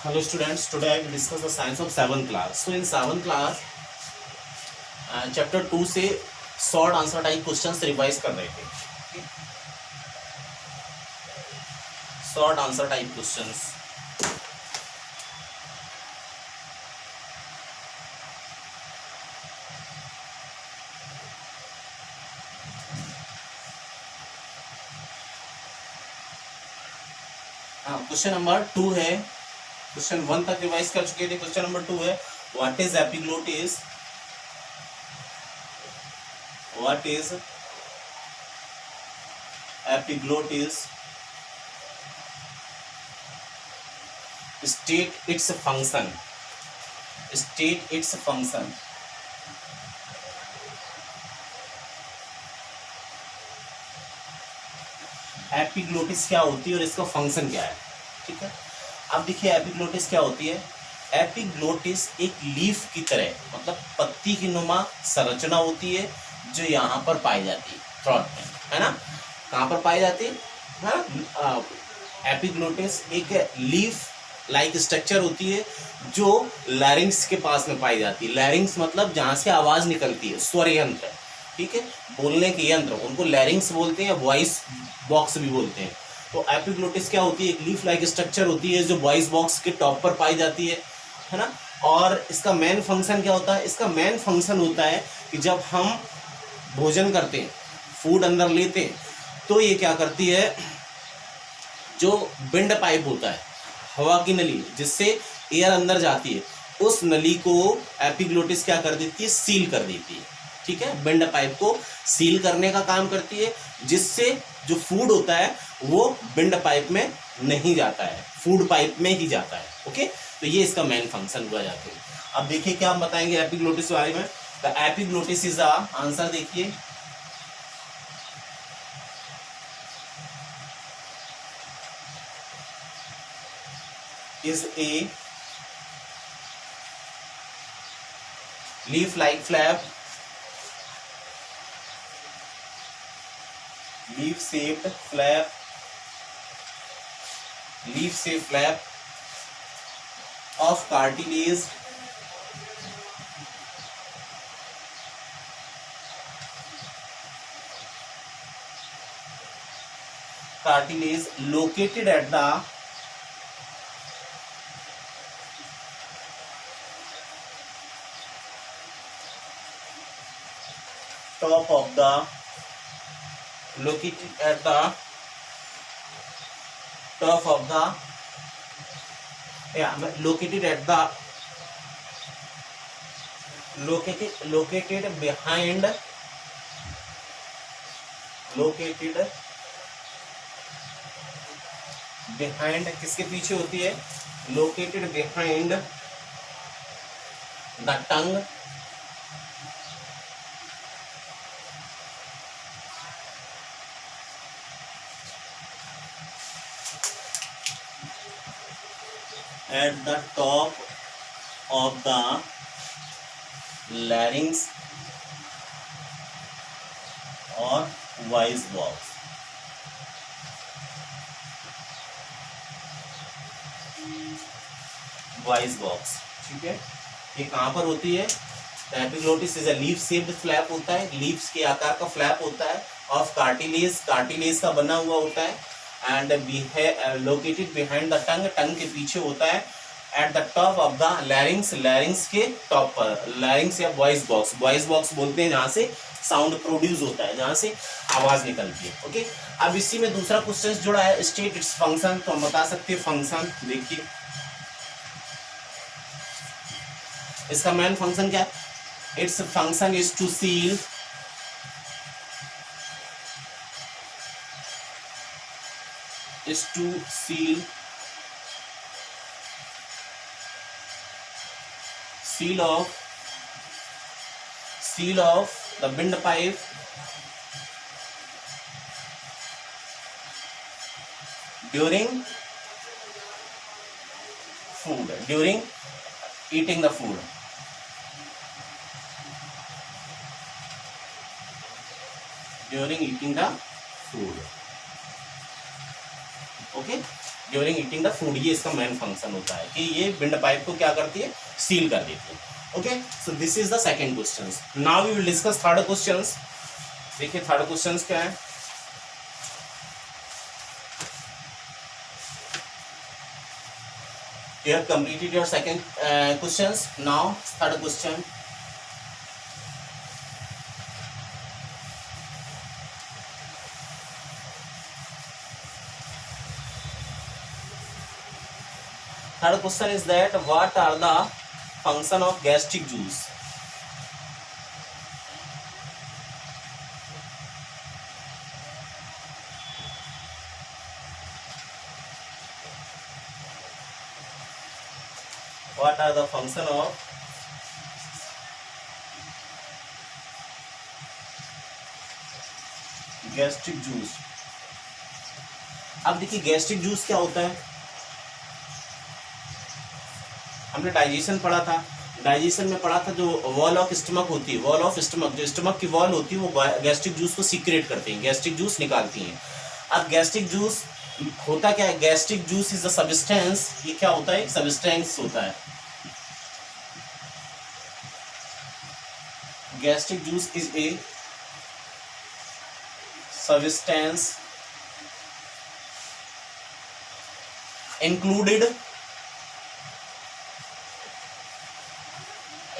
Hello students, today I will discuss the science of 7th class. So in 7th class chapter 2 से short answer type questions revise कर रहे थे. Short answer type questions. हाँ, question number 2 है. Question 1 तक revise कर चुके थे. क्वेश्चन नंबर 2 है, what is epiglottis? What is epiglottis? State its function. State its function. Epiglottis क्या होती है और इसका फंक्शन क्या है? ठीक है, अब देखिए एपिग्लोटिस क्या होती है. एपिग्लोटिस एक लीफ की तरह, मतलब पत्ती की नुमा संरचना होती है जो यहाँ पर पाई जाती है थ्रोट में, है ना. कहाँ पर पाई जाती है? एपिग्लोटिस एक लीफ लाइक स्ट्रक्चर होती है जो लैरिंग्स के पास में पाई जाती है. लैरिंग्स मतलब जहाँ से आवाज निकलती है, स्वर यंत्र. ठीक है, बोलने के यंत्र, उनको लैरिंग्स बोलते हैं, वॉइस बॉक्स भी बोलते हैं. तो एपिग्लोटिस क्या होती है? एक लीफ लाइक स्ट्रक्चर होती है जो वॉइस बॉक्स के टॉप पर पाई जाती है ना. और इसका मेन फंक्शन क्या होता है? इसका मेन फंक्शन होता है कि जब हम भोजन करते हैं, फूड अंदर लेते हैं, तो ये क्या करती है, जो विंड पाइप होता है, हवा की नली जिससे एयर अंदर जाती है, उस नली को एपिग्लोटिस क्या कर देती है? सील कर देती है. ठीक है, विंड पाइप को सील करने का काम करती है, जिससे जो फूड होता है वो विंड पाइप में नहीं जाता है, फूड पाइप में ही जाता है. ओके, तो ये इसका मेन फंक्शन हुआ जाता है. अब देखिए क्या हम बताएंगे एपिग्लोटिस के बारे में. The epiglottis is a, answer देखिए, is a leaf-like flap, leaf-shaped flap, leaf-shaped flap of cartilage located at the top of the, located at the top of the, located at the, located behind, located behind, किसके पीछे होती है? located behind the tongue, at the top of the larynx or voice box. Voice box. ठीक है, ये कहाँ पर होती है? Epiglottis is a leaf shaped flap होता है, लीव्स के आकार का फ्लैप होता है, ऑफ कार्टिलेज, कार्टिलेज का बना हुआ होता है, and located behind the tongue, tongue के पीछे होता है, at the top of the larynx, larynx के टॉप पर. लैरिंग्स या वॉइस बॉक्स, वॉइस बॉक्स बोलते हैं जहाँ से साउंड प्रोड्यूस होता है, जहाँ से आवाज निकलती है. ओके, अब इसी में दूसरा क्वेश्चन जुड़ा है, स्टेट इट्स फंक्शन. तो हम बता सकते हैं फंक्शन. देखिए इसका मेन फंक्शन क्या है? Its function is to seal, is to seal, seal of the windpipe during food, during eating the food. during eating the food. Okay, during eating the food, ये इसका मेन फंक्शन होता है कि ये wind pipe को क्या करती है, सील कर देती है। Okay, so this is the second question. Now we will discuss third question. देखिए थर्ड क्वेश्चन क्या है। You have completed your second questions. Now third question. Third question is that what are the function of gastric juice? What are the function of gastric juice? अब देखिए gastric juice क्या होता है, हमने digestion पढ़ा था, डाइजेशन में पढ़ा था जो वॉल ऑफ स्टमक होती है, वॉल ऑफ स्टमक, जो स्टमक की वॉल होती है वो गैस्ट्रिक जूस को सीक्रेट करती है, गैस्ट्रिक जूस निकालती हैं। अब गैस्ट्रिक जूस होता क्या है, gastric juice is a substance, ये क्या होता है, सब्सटेंस होता है। Gastric juice is a substance included,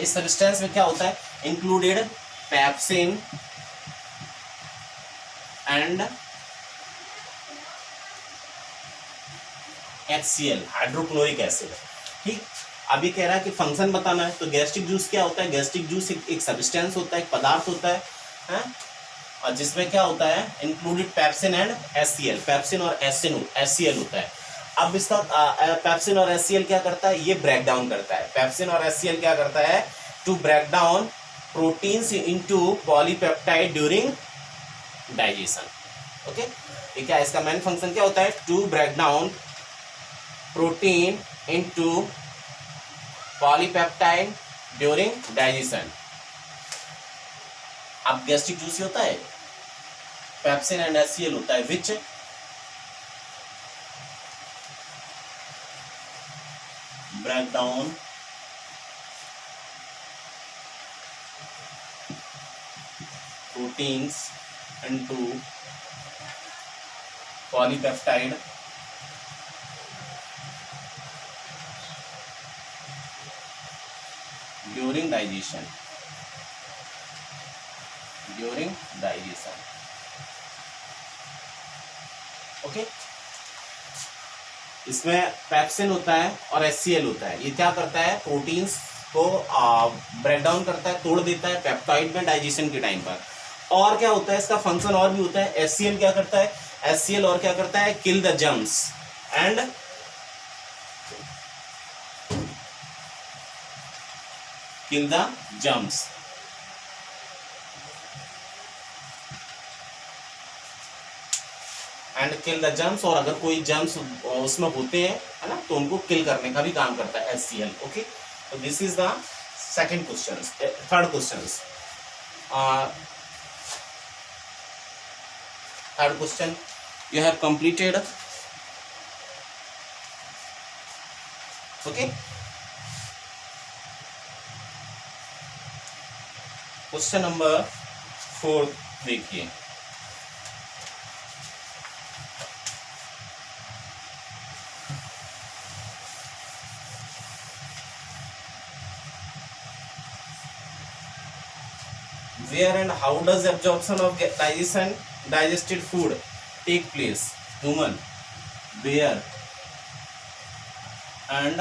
इस सब्सटेंस में क्या होता है, included pepsin and HCl, hydrochloric acid. ठीक, अभी कह रहा है कि फंक्शन बताना है, तो गैस्ट्रिक जूस क्या होता है, गैस्ट्रिक जूस एक सब्सटेंस होता है, एक पदार्थ होता है और जिसमें क्या होता है, included pepsin and HCl, pepsin और HCl होता है। अब इसका पेप्सिन और HCl क्या करता है, ये ब्रेक डाउन करता है, पेप्सिन और HCl क्या करता है, to break down proteins into polypeptide during digestion. Okay, ठीक है, इसका मेन फंक्शन क्या होता है, to break down protein into polypeptide during digestion. अब गैस्ट्रिक जूस होता है, पेप्सिन एंड HCl होता है, which break down proteins into polypeptide during digestion, okay. इसमें पेप्सिन होता है और HCl होता है, ये क्या करता है, प्रोटीन्स को ब्रेक डाउन करता है, तोड़ देता है पेप्टाइड में डाइजेशन के टाइम पर। और क्या होता है, इसका फंक्शन और भी होता है, HCl क्या करता है, HCl और क्या करता है, kill the germs and kill the germs and kill the germs, और अगर कोई जर्म्स उसमें होते हैं, है ना, तो उनको किल करने का भी काम करता है HCl। ओके, तो this is the second question. Third question, third question you have completed। Okay, question number 4 देखिए। Where and how does absorption of digested food take place? Human. Where and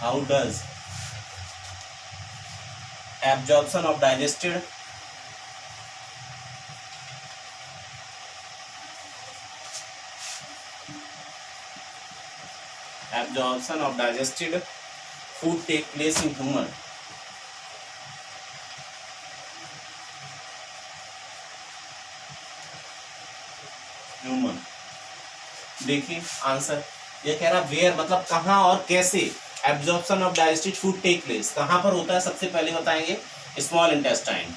how does absorption of digested food take place in human? Human. देखिए answer, ये कह रहा where मतलब कहाँ और कैसे absorption of digested food take place, कहाँ पर होता है, सबसे पहले बताएंगे small intestine.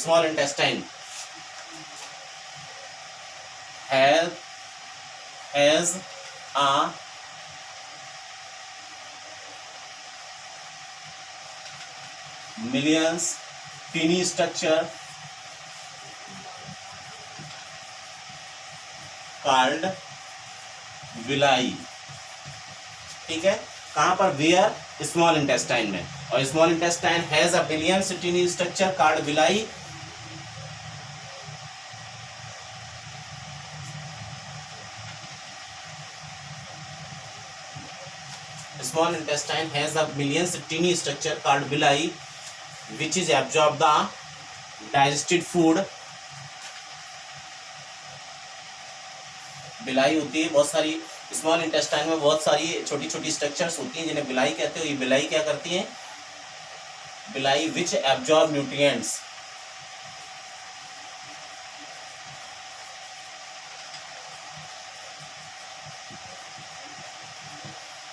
small intestine has a millions teeny structure called villi. ठीक है, कहां पर? वेयर? स्मॉल इंटेस्टाइन में. और small intestine has a billions tiny structure called villi. Small intestine has a millions tiny structure called villi, which is absorb the digested food. Villi होती है बहुत सारी स्मॉल इंटेस्टाइन में, बहुत सारी छोटी छोटी स्ट्रक्चर्स होती हैं जिन्हें विलाई कहते हो. ये विलाई क्या करती हैं? Villi which absorb nutrients.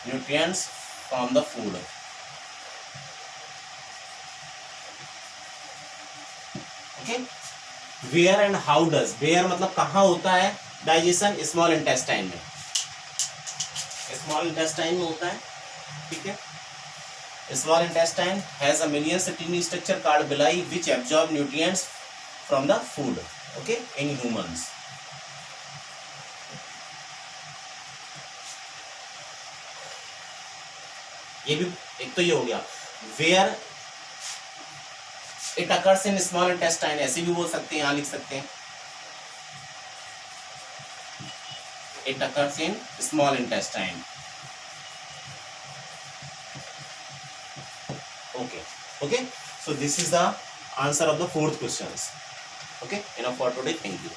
Nutrients from the food. Okay, where and how does, where मतलब कहाँ होता है डाइजेशन? स्मॉल इंटेस्टाइन में. स्मॉल इंटेस्टाइन में होता है. ठीक है, small intestine has a millions tiny structure called villi which absorb nutrients from the food. Okay, in humans. ये भी एक तो ये हो गया. Where it occurs in small intestine, ऐसे भी बोल सकते हैं, यहां लिख सकते हैं it occurs in small intestine. Okay, so this is the answer of the fourth questions. Okay, enough for today. Thank you.